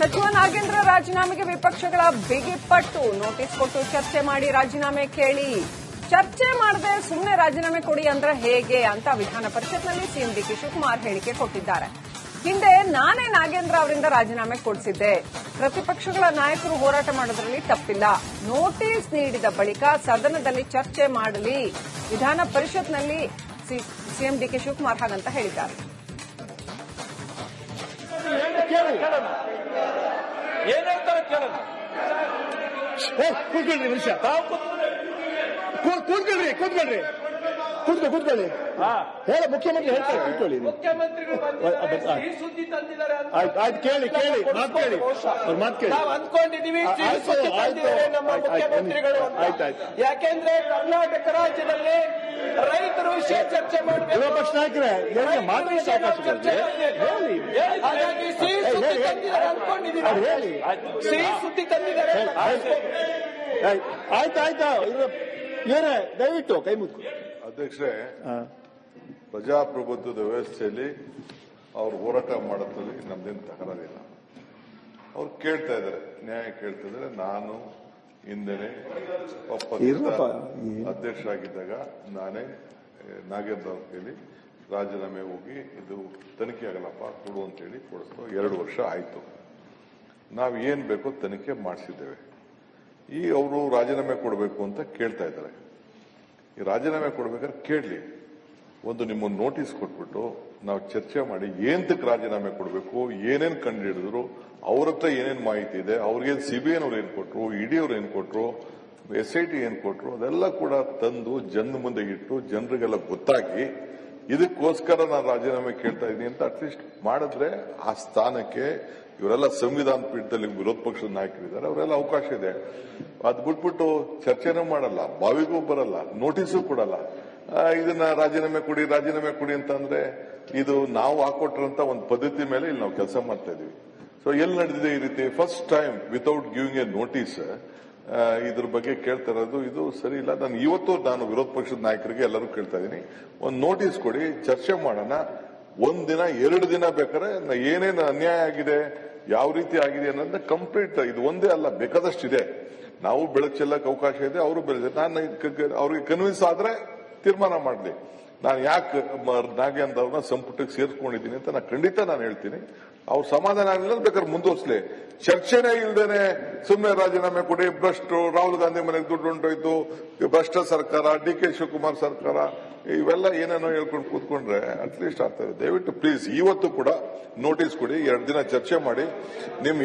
ಸಚಿವ ನಾಗೇಂದ್ರ ರಾಜೀನಾಮೆಗೆ ವಿಪಕ್ಷಗಳ ಬಿಗಿಪಟ್ಟು. ನೋಟಿಸ್ ಕೊಟ್ಟು ಚರ್ಚೆ ಮಾಡಿ ರಾಜೀನಾಮೆ ಕೇಳಿ. ಚರ್ಚೆ ಮಾಡದೆ ಸುಮ್ಮನೆ ರಾಜೀನಾಮೆ ಕೊಡಿ ಅಂದ್ರೆ ಹೇಗೆ ಅಂತ ವಿಧಾನ ಪರಿಷತ್ನಲ್ಲಿ ಸಿಎಂ ಡಿಕೆ ಶಿವಕುಮಾರ್ ಹೇಳಿಕೆ ಕೊಟ್ಟಿದ್ದಾರೆ. ಹಿಂದೆ ನಾನೇ ನಾಗೇಂದ್ರ ಅವರಿಂದ ರಾಜೀನಾಮೆ ಕೊಡಿಸಿದ್ದೆ. ಪ್ರತಿಪಕ್ಷಗಳ ನಾಯಕರು ಹೋರಾಟ ಮಾಡೋದ್ರಲ್ಲಿ ತಪ್ಪಿಲ್ಲ. ನೋಟಿಸ್ ನೀಡಿದ ಬಳಿಕ ಸದನದಲ್ಲಿ ಚರ್ಚೆ ಮಾಡಲಿ. ವಿಧಾನ ಪರಿಷತ್ನಲ್ಲಿ ಸಿಎಂ ಡಿಕೆ ಶಿವಕುಮಾರ್ ಹಾಗಂತ ಹೇಳಿದ್ದಾರೆ. ಕೂತ್ಕೊಳ್ರಿ ನಿಮಿಷ, ಕೂತ್ಕೊಳ್ರಿ ಕೂತ್ಕೊಳ್ಳಿ. ಹೇಳ ಮುಖ್ಯಮಂತ್ರಿ ಹೇಳ್ತಾರೆ, ಕೂತ್ಕೊಳ್ಳಿ. ಸುದ್ದಿ ತಂದಿದ್ದಾರೆ. ಆಯ್ತು, ಕೇಳಿ ಮಾತು ಕೇಳಿ, ಅವ್ರ ಮಾತು ಕೇಳಿ. ನಾವು ಅಂದ್ಕೊಂಡಿದೀವಿ ನಮ್ಮ ಮುಖ್ಯಮಂತ್ರಿಗಳು. ಯಾಕೆಂದ್ರೆ ಕರ್ನಾಟಕ ರಾಜ್ಯದಲ್ಲಿ ರೈತರ ವಿಷಯ ಚರ್ಚೆ ಮಾಡಬೇಕು. ಪಕ್ಷ ನಾಯಕರೇ ಮಾತಾಡೋಕೆ ಅವಕಾಶ ಹೇಳಿ. ಹಾಗಾಗಿ ಸಿಹಿ ಸುದ್ದಿ ತಂದಿದ್ದಾರೆ ಅಂದ್ಕೊಂಡಿದ್ದೀವಿ. ಹೇಳಿ, ಸಿಹಿ ಸುದ್ದಿ ತಂದಿದ್ದಾರೆ. ಆಯ್ತಾ ಏನೇ ದಯವಿಟ್ಟು ಕೈ ಮುಗ್ದು. ಅಧ್ಯಕ್ಷರೇ, ಪ್ರಜಾಪ್ರಭುತ್ವದ ವ್ಯವಸ್ಥೆಯಲ್ಲಿ ಅವ್ರು ಹೋರಾಟ ಮಾಡೋದ್ರಲ್ಲಿ ನಮ್ದೇನು ತಕರಾರಿಲ್ಲ. ಅವ್ರು ಕೇಳ್ತಾ ಇದ್ದಾರೆ, ನ್ಯಾಯ ಕೇಳ್ತಾ ಇದ್ದಾರೆ. ನಾನು ಹಿಂದೆನೆ ಅಧ್ಯಕ್ಷರಾಗಿದ್ದಾಗ ನಾನೇ ನಾಗೇಂದ್ರ ಅವ್ರ ಕೇಳಿ ರಾಜೀನಾಮೆ ಹೋಗಿ ಇದು ತನಿಖೆ ಆಗಲ್ಲಪ್ಪ ಕೊಡು ಅಂತೇಳಿ ಕೊಡಿಸ್ತು. 2 ವರ್ಷ ಆಯ್ತು. ನಾವು ಏನ್ ಬೇಕೋ ತನಿಖೆ ಮಾಡಿಸಿದ್ದೇವೆ. ಈ ಅವರು ರಾಜೀನಾಮೆ ಕೊಡಬೇಕು ಅಂತ ಕೇಳ್ತಾ ಇದ್ದಾರೆ. ಈ ರಾಜೀನಾಮೆ ಕೊಡ್ಬೇಕಾದ್ರೆ ಕೇಳಲಿ. ಒಂದು ನಿಮ್ಮನ್ನು ನೋಟಿಸ್ ಕೊಟ್ಬಿಟ್ಟು ನಾವು ಚರ್ಚೆ ಮಾಡಿ ಏಂತಕ್ಕೆ ರಾಜೀನಾಮೆ ಕೊಡಬೇಕು, ಏನೇನು ಕಂಡು ಹಿಡಿದ್ರು, ಅವ್ರ ಹತ್ರ ಏನೇನು ಮಾಹಿತಿ ಇದೆ, ಅವ್ರಿಗೇನು ಸಿಬಿಐನವ್ರು ಏನ್ ಕೊಟ್ರು, ಇಡಿ ಅವ್ರು ಏನ್ ಕೊಟ್ರು, SIT ಏನ್ ಕೊಟ್ರು, ಅದೆಲ್ಲ ಕೂಡ ತಂದು ಜನ ಮುಂದೆ ಇಟ್ಟು ಜನರಿಗೆಲ್ಲ ಗೊತ್ತಾಗಿ ಇದಕ್ಕೋಸ್ಕರ ನಾನು ರಾಜೀನಾಮೆ ಕೇಳ್ತಾ ಇದ್ದೀನಿ ಅಂತ ಅಟ್ಲೀಸ್ಟ್ ಮಾಡಿದ್ರೆ ಆ ಸ್ಥಾನಕ್ಕೆ ಇವರೆಲ್ಲ ಸಂವಿಧಾನ ಪೀಠದಲ್ಲಿ ವಿರೋಧ ಪಕ್ಷದ ನಾಯಕರಿದ್ದಾರೆ, ಅವರೆಲ್ಲ ಅವಕಾಶ ಇದೆ. ಅದ್ ಬಿಟ್ಬಿಟ್ಟು ಚರ್ಚೆನೂ ಮಾಡಲ್ಲ, ಬಾವಿಗೂ ಬರಲ್ಲ, ನೋಟಿಸು ಕೊಡಲ್ಲ. ಇದನ್ನ ರಾಜೀನಾಮೆ ಕೊಡಿ ಅಂತಂದ್ರೆ ಇದು ನಾವು ಹಾಕೊಟ್ರಂತ ಒಂದು ಪದ್ಧತಿ ಮೇಲೆ ಇಲ್ಲಿ ನಾವು ಕೆಲಸ ಮಾಡ್ತಾ ಇದೀವಿ. ಸೊ ಎಲ್ಲಿ ನಡೆದಿದೆ ಈ ರೀತಿ? First time without giving A notice ಇದ್ರ ಬಗ್ಗೆ ಕೇಳ್ತಾ ಇರೋದು ಇದು ಸರಿ ಇಲ್ಲ. ನಾನು ವಿರೋಧ ಪಕ್ಷದ ನಾಯಕರಿಗೆ ಎಲ್ಲರೂ ಕೇಳ್ತಾ ಇದ್ದೀನಿ, ಒಂದು ನೋಟಿಸ್ ಕೊಡಿ, ಚರ್ಚೆ ಮಾಡೋಣ. 1 ದಿನ 2 ದಿನ ಬೇಕಾದ್ರೆ ಏನೇನು ಅನ್ಯಾಯ ಆಗಿದೆ, ಯಾವ ರೀತಿ ಆಗಿದೆ ಅನ್ನೋದನ್ನ ಕಂಪ್ಲೀಟ್, ಇದು ಒಂದೇ ಅಲ್ಲ, ಬೇಕಾದಷ್ಟಿದೆ. ನಾವು ಬೆಳಕು ಚೆಲ್ಲಕ್ಕೆ ಅವಕಾಶ ಇದೆ, ಅವರು ಬೆಳೆದ. ನಾನು ಅವ್ರಿಗೆ ಕನ್ವಿನ್ಸ್ ಆದ್ರೆ ತೀರ್ಮಾನ ಮಾಡಲಿ. ನಾನು ಯಾಕೆ ನಾಗೇಂದ್ರ ಅವ್ರನ್ನ ಸಂಪುಟಕ್ಕೆ ಸೇರಿಸ್ಕೊಂಡಿದ್ದೀನಿ ಅಂತ ಖಂಡಿತ ನಾನು ಹೇಳ್ತೀನಿ. ಅವ್ರು ಸಮಾಧಾನ ಆಗಲಿಲ್ಲ ಬೇಕಾದ್ರೆ ಮುಂದುವರ್ಸ್ಲಿ. ಚರ್ಚೆನೇ ಇಲ್ದೇನೆ ಸುಮ್ಮನೆ ರಾಜೀನಾಮೆ ಕೊಡಿ, ಭ್ರಷ್ಟು, ರಾಹುಲ್ ಗಾಂಧಿ ಮನೆಗೆ ದುಡ್ಡು ಹೊಂಟೋಯ್ತು, ಭ್ರಷ್ಟ ಸರ್ಕಾರ, DK ಶಿವಕುಮಾರ್ ಸರ್ಕಾರ, ಇವೆಲ್ಲ ಏನೇನೋ ಹೇಳ್ಕೊಂಡು ಕೂತ್ಕೊಂಡ್ರೆ ಅಟ್ಲೀಸ್ಟ್ ಆಗ್ತದೆ. ದಯವಿಟ್ಟು ಪ್ಲೀಸ್ ಇವತ್ತು ಕೂಡ ನೋಟಿಸ್ ಕೊಡಿ, 2 ದಿನ ಚರ್ಚೆ ಮಾಡಿ.